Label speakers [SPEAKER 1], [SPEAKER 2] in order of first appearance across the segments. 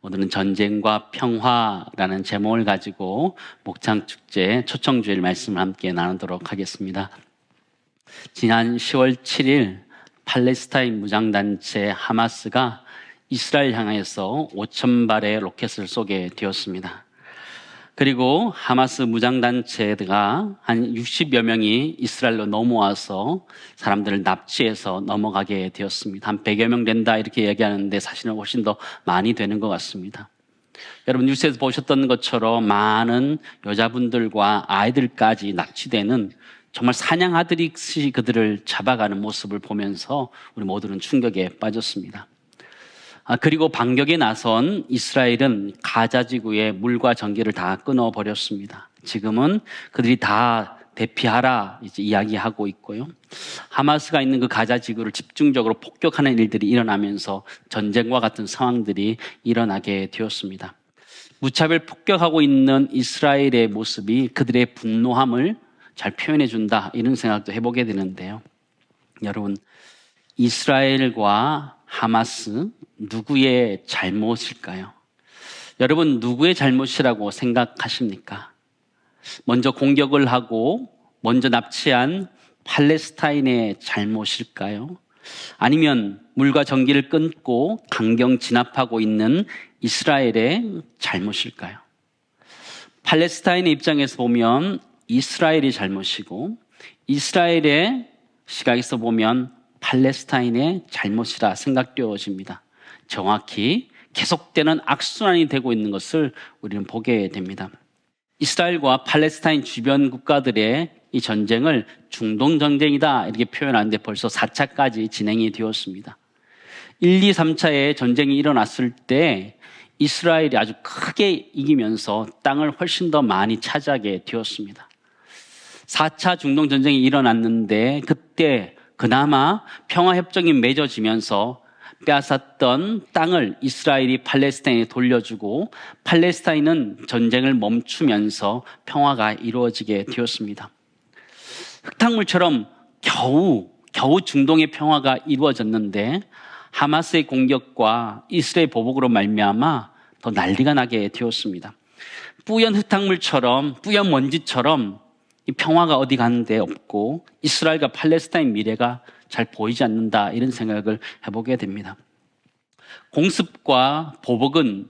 [SPEAKER 1] 오늘은 전쟁과 평화라는 제목을 가지고 목창축제 초청주일 말씀을 함께 나누도록 하겠습니다. 지난 10월 7일 팔레스타인 무장단체 하마스가 이스라엘 향해서 5,000발의 로켓을 쏘게 되었습니다. 그리고 하마스 무장단체가 한 60여 명이 이스라엘로 넘어와서 사람들을 납치해서 넘어가게 되었습니다. 한 100여 명 된다 이렇게 얘기하는데 사실은 훨씬 더 많이 되는 것 같습니다. 여러분 뉴스에서 보셨던 것처럼 많은 여자분들과 아이들까지 납치되는 정말 사냥하듯이 그들을 잡아가는 모습을 보면서 우리 모두는 충격에 빠졌습니다. 그리고 반격에 나선 이스라엘은 가자 지구의 물과 전기를 다 끊어버렸습니다. 지금은 그들이 다 대피하라 이제 이야기하고 있고요. 하마스가 있는 그 가자 지구를 집중적으로 폭격하는 일들이 일어나면서 전쟁과 같은 상황들이 일어나게 되었습니다. 무차별 폭격하고 있는 이스라엘의 모습이 그들의 분노함을 잘 표현해 준다 이런 생각도 해보게 되는데요. 여러분, 이스라엘과 하마스 누구의 잘못일까요? 여러분 누구의 잘못이라고 생각하십니까? 먼저 공격을 하고 먼저 납치한 팔레스타인의 잘못일까요? 아니면 물과 전기를 끊고 강경 진압하고 있는 이스라엘의 잘못일까요? 팔레스타인의 입장에서 보면 이스라엘이 잘못이고 이스라엘의 시각에서 보면 팔레스타인의 잘못이라 생각되어집니다. 정확히 계속되는 악순환이 되고 있는 것을 우리는 보게 됩니다. 이스라엘과 팔레스타인 주변 국가들의 이 전쟁을 중동전쟁이다 이렇게 표현하는데 벌써 4차까지 진행이 되었습니다. 1, 2, 3차의 전쟁이 일어났을 때 이스라엘이 아주 크게 이기면서 땅을 훨씬 더 많이 차지하게 되었습니다. 4차 중동전쟁이 일어났는데 그때 그나마 평화협정이 맺어지면서 빼앗았던 땅을 이스라엘이 팔레스타인에 돌려주고 팔레스타인은 전쟁을 멈추면서 평화가 이루어지게 되었습니다. 흙탕물처럼 겨우 중동의 평화가 이루어졌는데 하마스의 공격과 이스라엘 보복으로 말미암아 더 난리가 나게 되었습니다. 뿌연 흙탕물처럼 뿌연 먼지처럼 이 평화가 어디 가는데 없고 이스라엘과 팔레스타인 미래가 잘 보이지 않는다 이런 생각을 해보게 됩니다. 공습과 보복은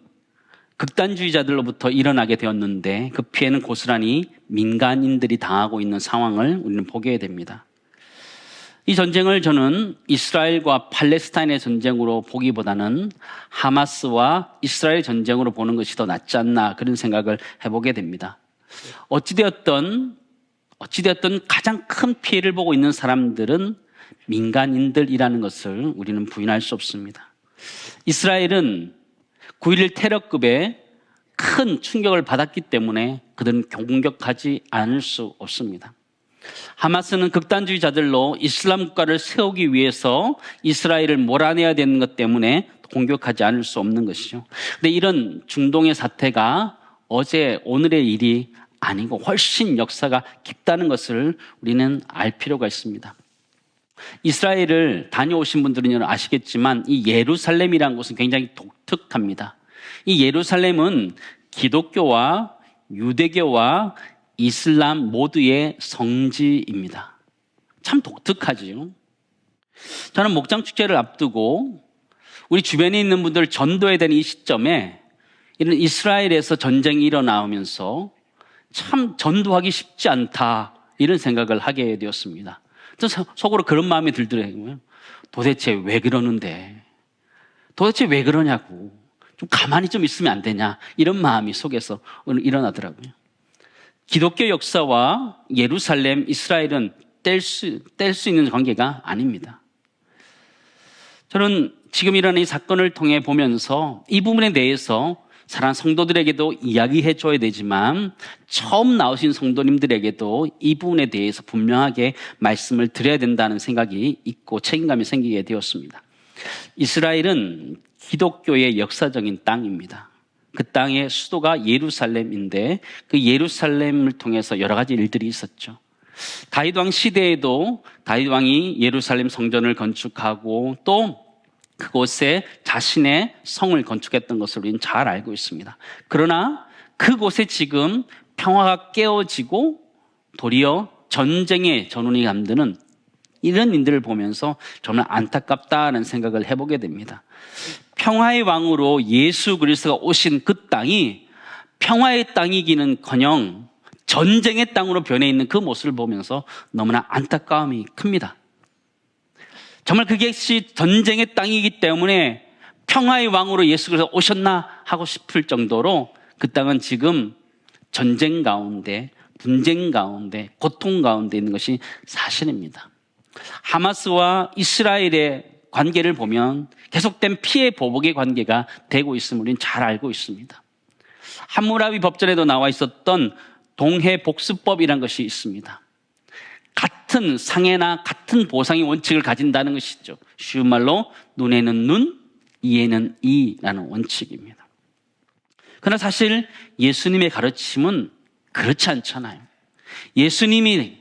[SPEAKER 1] 극단주의자들로부터 일어나게 되었는데 그 피해는 고스란히 민간인들이 당하고 있는 상황을 우리는 보게 됩니다. 이 전쟁을 저는 이스라엘과 팔레스타인의 전쟁으로 보기보다는 하마스와 이스라엘 전쟁으로 보는 것이 더 낫지 않나 그런 생각을 해보게 됩니다. 어찌되었든 가장 큰 피해를 보고 있는 사람들은 민간인들이라는 것을 우리는 부인할 수 없습니다. 이스라엘은 9.11 테러급의 큰 충격을 받았기 때문에 그들은 공격하지 않을 수 없습니다. 하마스는 극단주의자들로 이슬람 국가를 세우기 위해서 이스라엘을 몰아내야 되는 것 때문에 공격하지 않을 수 없는 것이죠. 그런데 이런 중동의 사태가 어제 오늘의 일이 아니고 훨씬 역사가 깊다는 것을 우리는 알 필요가 있습니다. 이스라엘을 다녀오신 분들은 아시겠지만 이 예루살렘이라는 곳은 굉장히 독특합니다. 이 예루살렘은 기독교와 유대교와 이슬람 모두의 성지입니다. 참 독특하지요. 저는 목장축제를 앞두고 우리 주변에 있는 분들 전도해야 되는 이 시점에 이런 이스라엘에서 전쟁이 일어나면서 참 전도하기 쉽지 않다 이런 생각을 하게 되었습니다. 속으로 그런 마음이 들더라고요. 도대체 왜 그러는데? 도대체 왜 그러냐고. 좀 가만히 좀 있으면 안 되냐? 이런 마음이 속에서 일어나더라고요. 기독교 역사와 예루살렘, 이스라엘은 뗄 수 있는 관계가 아닙니다. 저는 지금 일어나는 이 사건을 통해 보면서 이 부분에 대해서 사랑하는 성도들에게도 이야기해 줘야 되지만 처음 나오신 성도님들에게도 이 부분에 대해서 분명하게 말씀을 드려야 된다는 생각이 있고 책임감이 생기게 되었습니다. 이스라엘은 기독교의 역사적인 땅입니다. 그 땅의 수도가 예루살렘인데 그 예루살렘을 통해서 여러 가지 일들이 있었죠. 다윗 왕 시대에도 다윗 왕이 예루살렘 성전을 건축하고 또 그곳에 자신의 성을 건축했던 것을 우리는 잘 알고 있습니다. 그러나 그곳에 지금 평화가 깨어지고 도리어 전쟁의 전운이 감드는 이런 일들을 보면서 정말 안타깝다는 생각을 해보게 됩니다. 평화의 왕으로 예수 그리스도가 오신 그 땅이 평화의 땅이기는커녕 전쟁의 땅으로 변해 있는 그 모습을 보면서 너무나 안타까움이 큽니다. 정말 그것이 전쟁의 땅이기 때문에 평화의 왕으로 예수 그리스도가 오셨나 하고 싶을 정도로 그 땅은 지금 전쟁 가운데, 분쟁 가운데, 고통 가운데 있는 것이 사실입니다. 하마스와 이스라엘의 관계를 보면 계속된 피해 보복의 관계가 되고 있음을 우리는 잘 알고 있습니다. 함무라비 법전에도 나와 있었던 동해복수법이라는 것이 있습니다. 같은 상해나 같은 보상의 원칙을 가진다는 것이죠. 쉬운 말로 눈에는 눈, 이에는 이라는 원칙입니다. 그러나 사실 예수님의 가르침은 그렇지 않잖아요. 예수님이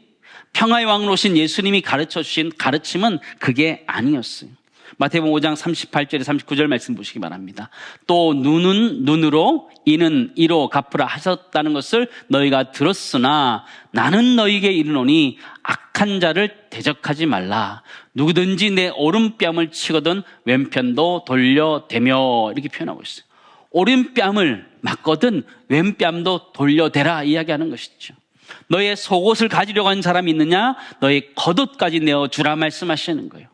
[SPEAKER 1] 평화의 왕으로 오신 예수님이 가르쳐 주신 가르침은 그게 아니었어요. 마태복음 5장 38절에 39절 말씀 보시기 바랍니다. 또 눈은 눈으로 이는 이로 갚으라 하셨다는 것을 너희가 들었으나 나는 너희에게 이르노니 악한 자를 대적하지 말라. 누구든지 내 오른뺨을 치거든 왼편도 돌려대며 이렇게 표현하고 있어요. 오른뺨을 맞거든 왼뺨도 돌려대라 이야기하는 것이죠. 너의 속옷을 가지려고 하는 사람이 있느냐? 너의 겉옷까지 내어주라 말씀하시는 거예요.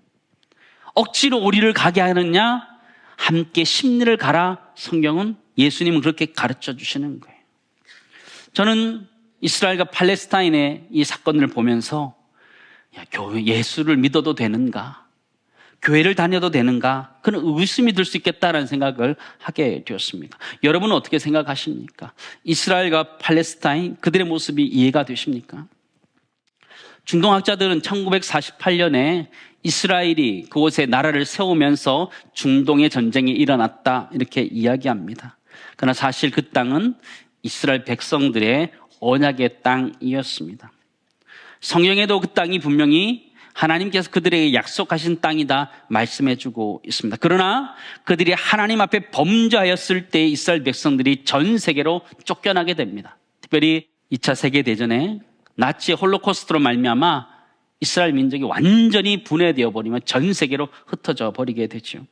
[SPEAKER 1] 억지로 우리를 가게 하느냐? 함께 심리를 가라. 성경은 예수님은 그렇게 가르쳐 주시는 거예요. 저는 이스라엘과 팔레스타인의 이 사건을 보면서 예수를 믿어도 되는가? 교회를 다녀도 되는가? 그런 의심이 들 수 있겠다라는 생각을 하게 되었습니다. 여러분은 어떻게 생각하십니까? 이스라엘과 팔레스타인 그들의 모습이 이해가 되십니까? 중동학자들은 1948년에 이스라엘이 그곳에 나라를 세우면서 중동의 전쟁이 일어났다 이렇게 이야기합니다. 그러나 사실 그 땅은 이스라엘 백성들의 언약의 땅이었습니다. 성경에도 그 땅이 분명히 하나님께서 그들에게 약속하신 땅이다 말씀해주고 있습니다. 그러나 그들이 하나님 앞에 범죄하였을 때 이스라엘 백성들이 전 세계로 쫓겨나게 됩니다. 특별히 2차 세계대전에 나치의 홀로코스트로 말미암아 이스라엘 민족이 완전히 분해되어 버리면 전 세계로 흩어져 버리게 되죠.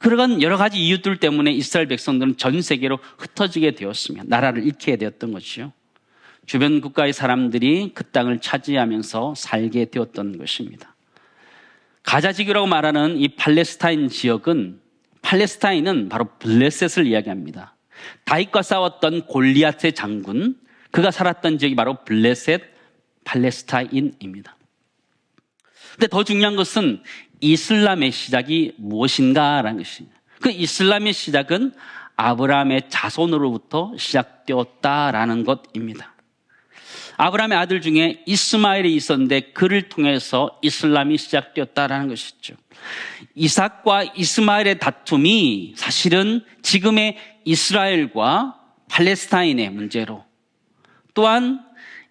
[SPEAKER 1] 그런 여러 가지 이유들 때문에 이스라엘 백성들은 전 세계로 흩어지게 되었으며 나라를 잃게 되었던 것이죠. 주변 국가의 사람들이 그 땅을 차지하면서 살게 되었던 것입니다. 가자 지구라고 말하는 이 팔레스타인 지역은 팔레스타인은 바로 블레셋을 이야기합니다. 다윗과 싸웠던 골리앗의 장군, 그가 살았던 지역이 바로 블레셋 팔레스타인입니다. 근데 더 중요한 것은 이슬람의 시작이 무엇인가라는 것입니다. 그 이슬람의 시작은 아브라함의 자손으로부터 시작되었다라는 것입니다. 아브라함의 아들 중에 이스마엘이 있었는데 그를 통해서 이슬람이 시작되었다라는 것이죠. 이삭과 이스마엘의 다툼이 사실은 지금의 이스라엘과 팔레스타인의 문제로 또한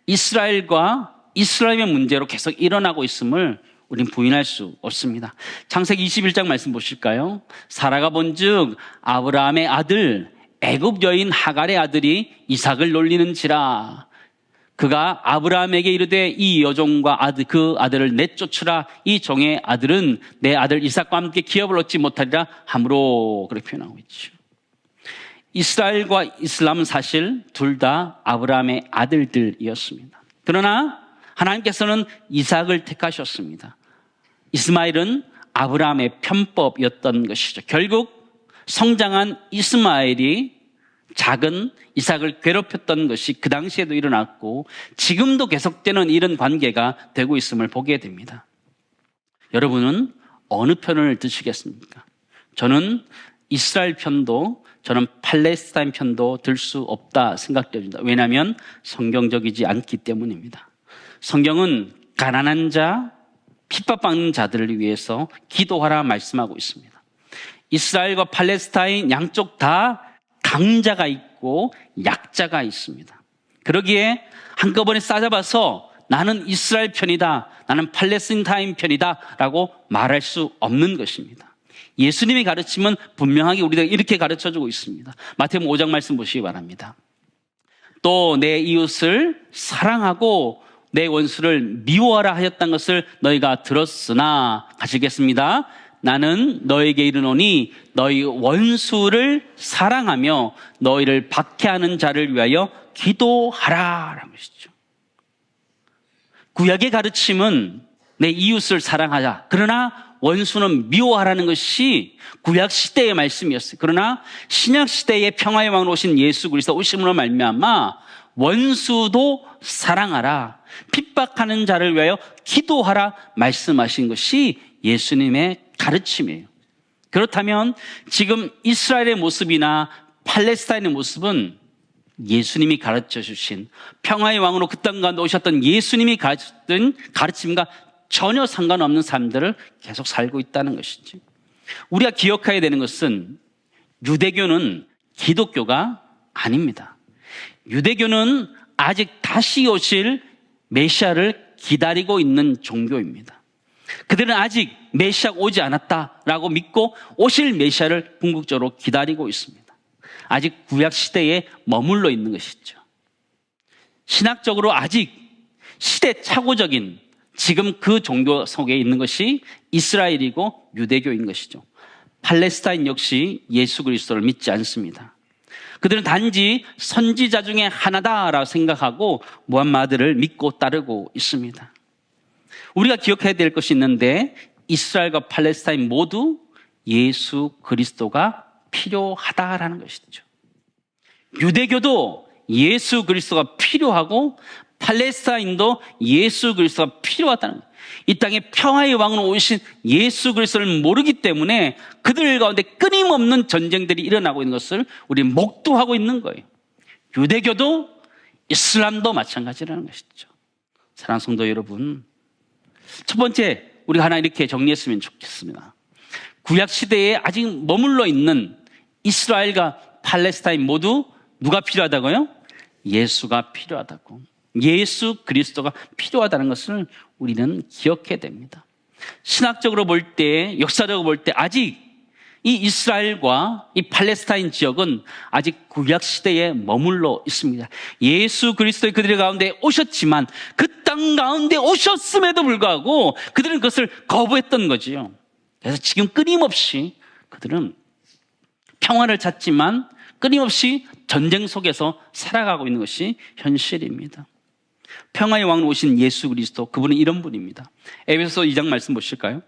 [SPEAKER 1] 이스라엘과 이슬람의 문제로 계속 일어나고 있음을 우린 부인할 수 없습니다. 창세기 21장 말씀 보실까요? 사라가 본즉 아브라함의 아들 애굽 여인 하갈의 아들이 이삭을 놀리는지라. 그가 아브라함에게 이르되 이 여종과 그 아들을 내쫓으라. 이 종의 아들은 내 아들 이삭과 함께 기업을 얻지 못하리라 함으로 그렇게 표현하고 있죠. 이스라엘과 이슬람은 사실 둘 다 아브라함의 아들들이었습니다. 그러나 하나님께서는 이삭을 택하셨습니다. 이스마엘은 아브라함의 편법이었던 것이죠. 결국 성장한 이스마엘이 작은 이삭을 괴롭혔던 것이 그 당시에도 일어났고 지금도 계속되는 이런 관계가 되고 있음을 보게 됩니다. 여러분은 어느 편을 드시겠습니까? 저는 이스라엘 편도 저는 팔레스타인 편도 들 수 없다 생각됩니다. 왜냐하면 성경적이지 않기 때문입니다. 성경은 가난한 자, 핍박받는 자들을 위해서 기도하라 말씀하고 있습니다. 이스라엘과 팔레스타인 양쪽 다 강자가 있고 약자가 있습니다. 그러기에 한꺼번에 싸잡아서 나는 이스라엘 편이다, 나는 팔레스타인 편이다 라고 말할 수 없는 것입니다. 예수님의 가르침은 분명하게 우리가 이렇게 가르쳐주고 있습니다. 마태복음 5장 말씀 보시기 바랍니다. 또 내 이웃을 사랑하고 내 원수를 미워하라 하였다는 것을 너희가 들었으나, 가시겠습니다. 나는 너에게 이르노니 너희 원수를 사랑하며 너희를 박해하는 자를 위하여 기도하라 라는 것이죠. 구약의 가르침은 내 이웃을 사랑하자, 그러나 원수는 미워하라는 것이 구약 시대의 말씀이었어요. 그러나 신약 시대의 평화의 왕으로 오신 예수 그리스도 오심으로 말미암아 원수도 사랑하라, 핍박하는 자를 위하여 기도하라 말씀하신 것이 예수님의 가르침이에요. 그렇다면 지금 이스라엘의 모습이나 팔레스타인의 모습은 예수님이 가르쳐 주신, 평화의 왕으로 그 땅 가운데 오셨던 예수님이 가르쳤던 가르침과 전혀 상관없는 삶들을 계속 살고 있다는 것이지. 우리가 기억해야 되는 것은 유대교는 기독교가 아닙니다. 유대교는 아직 다시 오실 메시아를 기다리고 있는 종교입니다. 그들은 아직 메시아가 오지 않았다라고 믿고 오실 메시아를 궁극적으로 기다리고 있습니다. 아직 구약 시대에 머물러 있는 것이죠. 신학적으로 아직 시대착오적인 지금 그 종교 속에 있는 것이 이스라엘이고 유대교인 것이죠. 팔레스타인 역시 예수 그리스도를 믿지 않습니다. 그들은 단지 선지자 중에 하나다라고 생각하고 무함마드를 믿고 따르고 있습니다. 우리가 기억해야 될 것이 있는데, 이스라엘과 팔레스타인 모두 예수 그리스도가 필요하다라는 것이죠. 유대교도 예수 그리스도가 필요하고 팔레스타인도 예수 그리스도가 필요하다는 거예요. 이 땅에 평화의 왕으로 오신 예수 그리스도를 모르기 때문에 그들 가운데 끊임없는 전쟁들이 일어나고 있는 것을 우리는 목도하고 있는 거예요. 유대교도 이슬람도 마찬가지라는 것이죠. 사랑하는 성도 여러분, 첫 번째 우리가 하나 이렇게 정리했으면 좋겠습니다. 구약 시대에 아직 머물러 있는 이스라엘과 팔레스타인 모두 누가 필요하다고요? 예수가 필요하다고. 예수 그리스도가 필요하다는 것을 우리는 기억해야 됩니다. 신학적으로 볼 때, 역사적으로 볼 때 아직 이 이스라엘과 이 팔레스타인 지역은 아직 구약 시대에 머물러 있습니다. 예수 그리스도의 그들의 가운데 오셨지만 그 땅 가운데 오셨음에도 불구하고 그들은 그것을 거부했던 거지요. 그래서 지금 끊임없이 그들은 평화를 찾지만 끊임없이 전쟁 속에서 살아가고 있는 것이 현실입니다. 평화의 왕으로 오신 예수 그리스도, 그분은 이런 분입니다. 에베소서 2장 말씀 보실까요?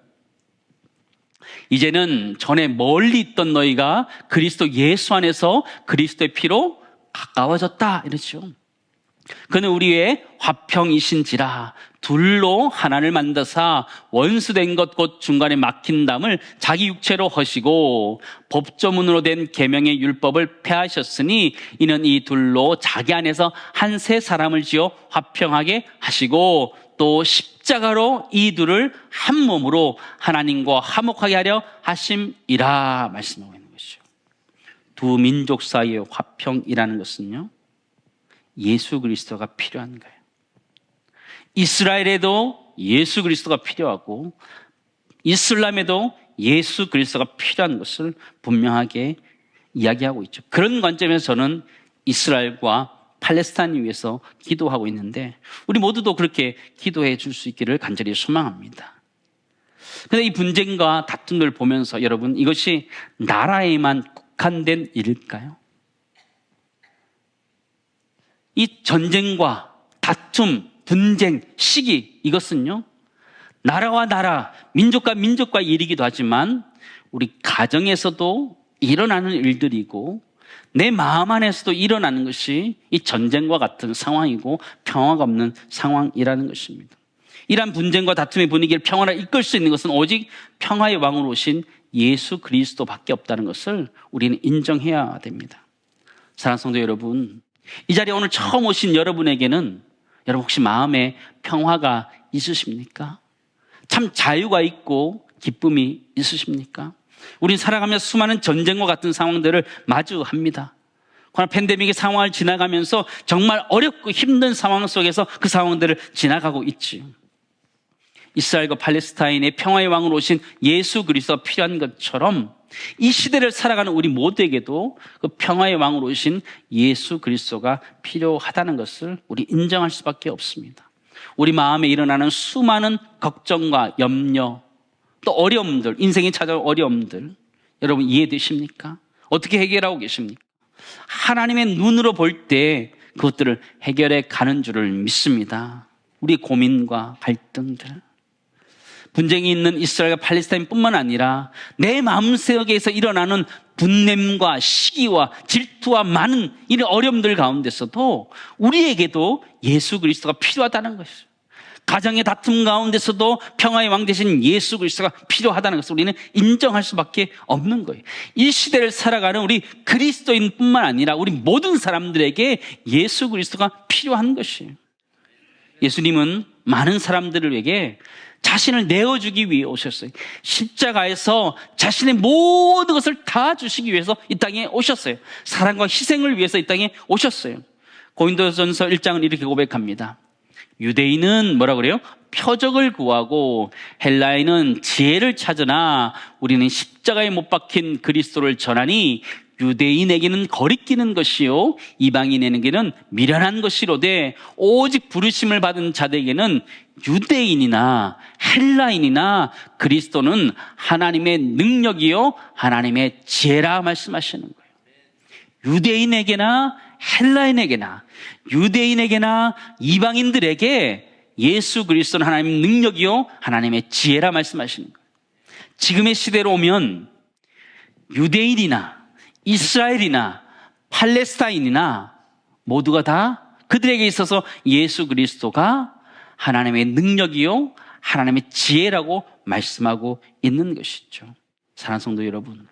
[SPEAKER 1] 이제는 전에 멀리 있던 너희가 그리스도 예수 안에서 그리스도의 피로 가까워졌다 이러죠. 그는 우리의 화평이신지라 둘로 하나를 만드사 원수된 것 곧 중간에 막힌 담을 자기 육체로 허시고 법조문으로 된 계명의 율법을 폐하셨으니 이는 이 둘로 자기 안에서 한 세 사람을 지어 화평하게 하시고 또 십자가로 이 둘을 한 몸으로 하나님과 화목하게 하려 하심이라 말씀하고 있는 것이죠. 두 민족 사이의 화평이라는 것은요, 예수 그리스도가 필요한 거예요. 이스라엘에도 예수 그리스도가 필요하고 이슬람에도 예수 그리스도가 필요한 것을 분명하게 이야기하고 있죠. 그런 관점에서 저는 이스라엘과 팔레스타인을 위해서 기도하고 있는데 우리 모두도 그렇게 기도해 줄 수 있기를 간절히 소망합니다. 그런데 이 분쟁과 다툼을 보면서 여러분, 이것이 나라에만 국한된 일일까요? 이 전쟁과 다툼, 분쟁, 시기, 이것은요, 나라와 나라, 민족과 민족과의 일이기도 하지만 우리 가정에서도 일어나는 일들이고 내 마음 안에서도 일어나는 것이 이 전쟁과 같은 상황이고 평화가 없는 상황이라는 것입니다. 이러한 분쟁과 다툼의 분위기를 평화를 이끌 수 있는 것은 오직 평화의 왕으로 오신 예수 그리스도밖에 없다는 것을 우리는 인정해야 됩니다. 사랑하는 성도 여러분, 이 자리에 오늘 처음 오신 여러분에게는 여러분 혹시 마음에 평화가 있으십니까? 참 자유가 있고 기쁨이 있으십니까? 우린 살아가면서 수많은 전쟁과 같은 상황들을 마주합니다. 코로나 팬데믹의 상황을 지나가면서 정말 어렵고 힘든 상황 속에서 그 상황들을 지나가고 있지. 이스라엘과 팔레스타인의 평화의 왕으로 오신 예수 그리스도가 필요한 것처럼 이 시대를 살아가는 우리 모두에게도 그 평화의 왕으로 오신 예수 그리스도가 필요하다는 것을 우리 인정할 수밖에 없습니다. 우리 마음에 일어나는 수많은 걱정과 염려, 또 어려움들, 인생에 찾아온 어려움들, 여러분 이해되십니까? 어떻게 해결하고 계십니까? 하나님의 눈으로 볼 때 그것들을 해결해 가는 줄을 믿습니다. 우리 고민과 갈등들, 분쟁이 있는 이스라엘과 팔레스타인뿐만 아니라 내 마음속에서 일어나는 분냄과 시기와 질투와 많은 이런 어려움들 가운데서도 우리에게도 예수 그리스도가 필요하다는 것이죠. 가정의 다툼 가운데서도 평화의 왕 되신 예수 그리스도가 필요하다는 것을 우리는 인정할 수밖에 없는 거예요. 이 시대를 살아가는 우리 그리스도인뿐만 아니라 우리 모든 사람들에게 예수 그리스도가 필요한 것이에요. 예수님은 많은 사람들에게 자신을 내어주기 위해 오셨어요. 십자가에서 자신의 모든 것을 다 주시기 위해서 이 땅에 오셨어요. 사랑과 희생을 위해서 이 땅에 오셨어요. 고린도전서 1장은 이렇게 고백합니다. 유대인은 뭐라 그래요? 표적을 구하고 헬라인은 지혜를 찾으나 우리는 십자가에 못 박힌 그리스도를 전하니 유대인에게는 거리끼는 것이요 이방인에게는 미련한 것이로되 오직 부르심을 받은 자들에게는 유대인이나 헬라인이나 그리스도는 하나님의 능력이요 하나님의 지혜라 말씀하시는 거예요. 유대인에게나 헬라인에게나 유대인에게나 이방인들에게 예수 그리스도는 하나님의 능력이요 하나님의 지혜라 말씀하시는 거예요. 지금의 시대로 오면 유대인이나 이스라엘이나 팔레스타인이나 모두가 다 그들에게 있어서 예수 그리스도가 하나님의 능력이요 하나님의 지혜라고 말씀하고 있는 것이죠. 사랑하는 성도 여러분,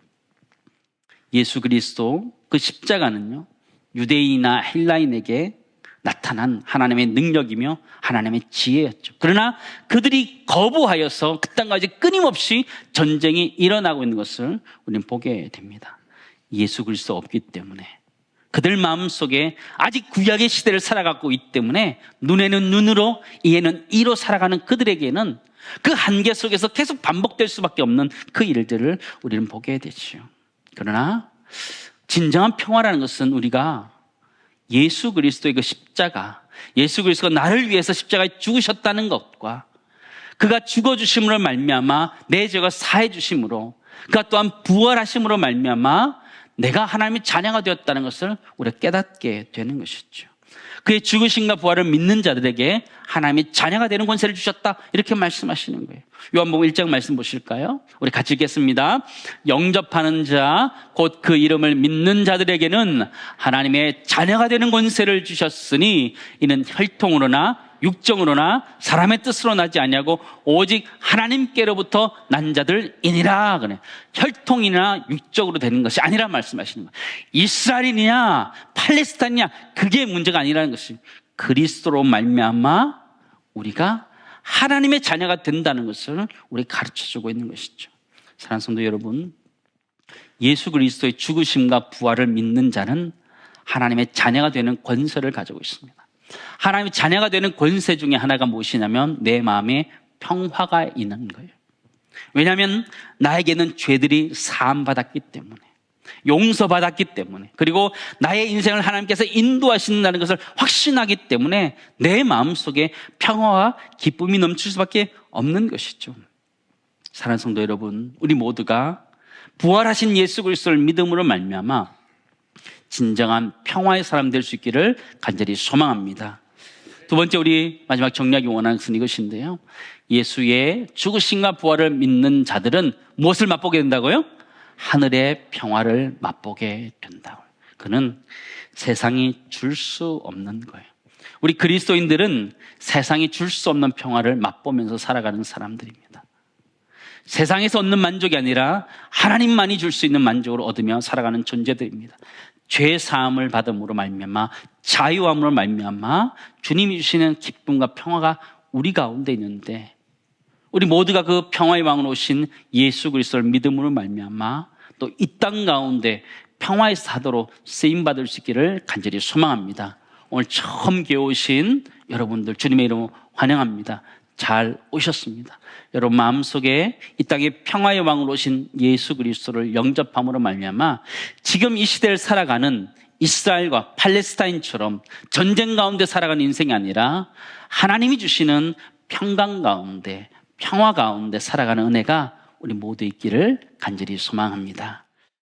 [SPEAKER 1] 예수 그리스도 그 십자가는요 유대인이나 헬라인에게 나타난 하나님의 능력이며 하나님의 지혜였죠. 그러나 그들이 거부하여서 그 땅까지 끊임없이 전쟁이 일어나고 있는 것을 우리는 보게 됩니다. 예수 그리스도 없기 때문에 그들 마음속에 아직 구약의 시대를 살아가고 있기 때문에 눈에는 눈으로 이에는 이로 살아가는 그들에게는 그 한계 속에서 계속 반복될 수밖에 없는 그 일들을 우리는 보게 되죠. 그러나 진정한 평화라는 것은 우리가 예수 그리스도의 그 십자가, 예수 그리스도가 나를 위해서 십자가에 죽으셨다는 것과 그가 죽어주심으로 말미암아 내 죄가 사해 주심으로 그가 또한 부활하심으로 말미암아 내가 하나님의 자녀가 되었다는 것을 우리가 깨닫게 되는 것이죠. 그의 죽으심과 부활을 믿는 자들에게 하나님의 자녀가 되는 권세를 주셨다 이렇게 말씀하시는 거예요. 요한복음 1장 말씀 보실까요? 우리 같이 읽겠습니다. 영접하는 자 곧 그 이름을 믿는 자들에게는 하나님의 자녀가 되는 권세를 주셨으니 이는 혈통으로나 육정으로나 사람의 뜻으로 나지 아니하고 오직 하나님께로부터 난 자들이니라. 그래. 혈통이나 육적으로 되는 것이 아니라 말씀하시는 거예요. 이스라엘이냐 팔레스타인이냐 그게 문제가 아니라는 것이 그리스도로 말미암아 우리가 하나님의 자녀가 된다는 것을 우리 가르쳐주고 있는 것이죠. 사랑하는 성도 여러분, 예수 그리스도의 죽으심과 부활을 믿는 자는 하나님의 자녀가 되는 권세를 가지고 있습니다. 하나님의 자녀가 되는 권세 중에 하나가 무엇이냐면 내 마음에 평화가 있는 거예요. 왜냐하면 나에게는 죄들이 사함받았기 때문에, 용서받았기 때문에, 그리고 나의 인생을 하나님께서 인도하신다는 것을 확신하기 때문에 내 마음속에 평화와 기쁨이 넘칠 수밖에 없는 것이죠. 사랑하는 성도 여러분, 우리 모두가 부활하신 예수 그리스도를 믿음으로 말미암아 진정한 평화의 사람 될 수 있기를 간절히 소망합니다. 두 번째, 우리 마지막 정리하기 원하는 것은 이것인데요. 예수의 죽으심과 부활을 믿는 자들은 무엇을 맛보게 된다고요? 하늘의 평화를 맛보게 된다고요. 그는 세상이 줄 수 없는 거예요. 우리 그리스도인들은 세상이 줄 수 없는 평화를 맛보면서 살아가는 사람들입니다. 세상에서 얻는 만족이 아니라 하나님만이 줄 수 있는 만족을 얻으며 살아가는 존재들입니다. 죄 사함을 받음으로 말미암아 자유함으로 말미암아 주님이 주시는 기쁨과 평화가 우리 가운데 있는데 우리 모두가 그 평화의 왕으로 오신 예수 그리스도를 믿음으로 말미암아 또 이 땅 가운데 평화의 사도로 쓰임 받을 수 있기를 간절히 소망합니다. 오늘 처음 교회 오신 여러분들 주님의 이름으로 환영합니다. 잘 오셨습니다. 여러분 마음속에 이 땅에 평화의 왕으로 오신 예수 그리스도를 영접함으로 말미암아 지금 이 시대를 살아가는 이스라엘과 팔레스타인처럼 전쟁 가운데 살아가는 인생이 아니라 하나님이 주시는 평강 가운데, 평화 가운데 살아가는 은혜가 우리 모두 있기를 간절히 소망합니다.